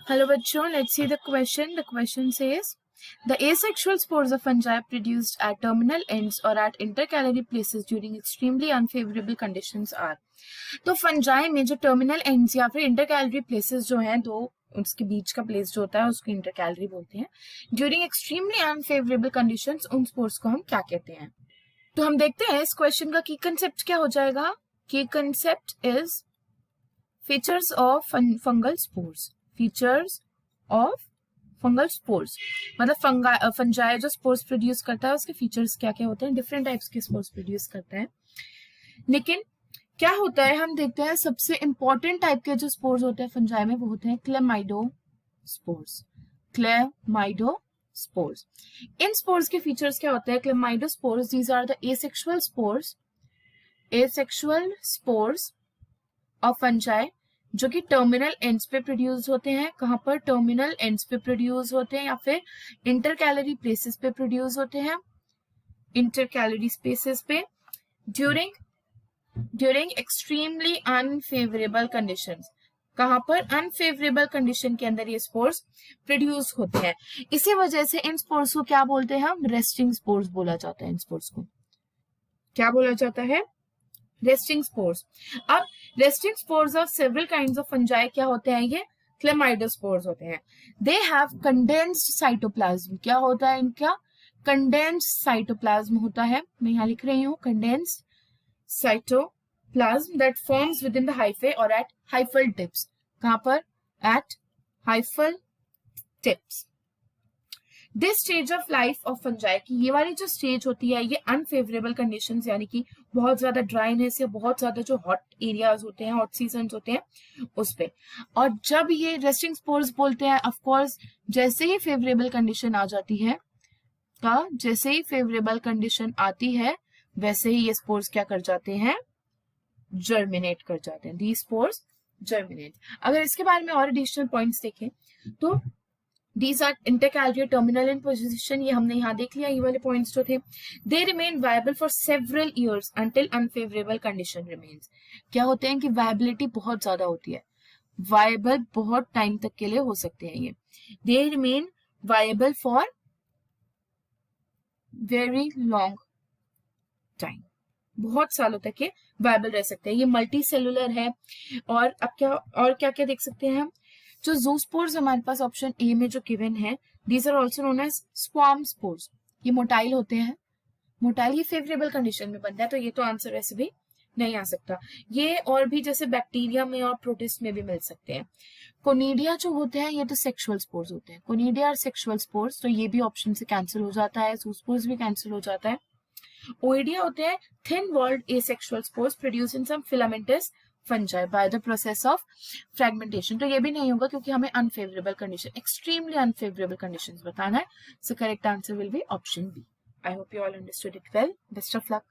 Hello bachcho, let's see the question. The question says, the asexual spores of fungi produced at terminal ends or at intercalary places during extremely unfavorable conditions are. तो fungi में जो terminal ends या फिर intercalary places जो हैं, तो उसके बीच का प्लेस जो होता है उसको इंटरकैलरी बोलते हैं. ड्यूरिंग एक्सट्रीमली अनफेवरेबल कंडीशंस उन स्पोर्स को हम क्या कहते हैं? तो हम देखते हैं इस क्वेश्चन का की कंसेप्ट क्या हो जाएगा. की concept is features of fungal spores. Features of fungal spores मतलब फंजाई जो स्पोर्स प्रोड्यूस करता है उसके फीचर्स क्या क्या होते हैं. डिफरेंट टाइप्स के स्पोर्स प्रोड्यूस करता है. लेकिन क्या होता है हम देखते हैं सबसे इंपॉर्टेंट टाइप के जो स्पोर्स होते हैं फंजाई में वो होते हैं क्लेमाइडोस्पोर्स. क्लेमाइडोस्पोर्स. इन स्पोर्स के फीचर्स क्या होते हैं? Chlamydospores these are the asexual spores of fungi जो कि टर्मिनल एंड्स पे प्रोड्यूस होते हैं. कहां पर? टर्मिनल एंड्स पे प्रोड्यूस होते हैं या फिर इंटरकैलरी प्लेसेस पे प्रोड्यूस होते हैं. इंटरकैलरी स्पेसेस पे ड्यूरिंग एक्सट्रीमली अनफेवरेबल कंडीशंस. कहां पर? अनफेवरेबल कंडीशन के अंदर ये स्पोर्स प्रोड्यूस होते हैं. इसी वजह से इन स्पोर्स को क्या बोलते हैं हम? रेस्टिंग स्पोर्स बोला जाता है. इन स्पोर्स को क्या बोला जाता है? Resting spores. अब resting spores of several kinds of fungi क्या होते हैं? ये क्लेमाइडोस्पोर्स होते हैं. They have condensed cytoplasm. क्या होता है इनका? कंडेंस्ड साइटोप्लाज्म होता है. मैं यहाँ लिख रही हूँ condensed cytoplasm that forms within the hyphae और एट हाइफल टिप्स. कहां पर? At hyphal tips. This stage of life of fungi की ये वाली जो स्टेज होती है ये अनफेवरेबल कंडीशंस यानी कि बहुत ज्यादा ड्राइनेस या बहुत ज्यादा जो हॉट एरियाज होते हैं, हॉट सीजन्स होते हैं उस पे. और जब ये रेस्टिंग स्पोर्स बोलते हैं ऑफ कोर्स जैसे ही फेवरेबल कंडीशन आ जाती है जैसे ही फेवरेबल कंडीशन आती है वैसे ही ये स्पोर्स क्या कर जाते हैं? जर्मिनेट कर जाते हैं. दी स्पोर्स जर्मिनेट. अगर इसके बारे में और एडिशनल पॉइंट्स देखें तो These are intercalary terminal in position. ये हमने यहाँ देख लिया. ये वाले पॉइंट्स जो थे they remain viable for several years until unfavorable condition remains. क्या होते हैं कि viability बहुत ज्यादा होती है. viable बहुत टाइम तक के लिए हो सकते हैं ये. they remain viable for very long time. बहुत सालों तक ये viable रह सकते हैं. ये मल्टी सेलुलर है. और अब क्या क्या देख सकते हैं हम? जो ज़ूस्पोर्स हमारे पास ऑप्शन ए में जो गिवन है these are also known as swarm spores. ये मोटाइल होते हैं. मोटाइल ये फेवरेबल कंडीशन में बनता है तो ये तो आंसर वैसे भी नहीं आ सकता. ये और भी जैसे बैक्टीरिया में और प्रोटिस्ट में भी मिल सकते हैं. कोनिडिया जो होते हैं ये तो सेक्सुअल स्पोर्स होते हैं. कोनिडिया और सेक्सुअल स्पोर्स तो ये भी ऑप्शन से कैंसिल हो जाता है. ज़ूस्पोर्स भी कैंसिल हो जाता है. ओइडिया होते हैं thin walled asexual spores produce in some filamentous fungi by the process of fragmentation. तो ये भी नहीं होगा क्योंकि हमें unfavourable condition, extremely unfavourable conditions बताना है. So correct answer will be option B. I hope you all understood it well. Best of luck.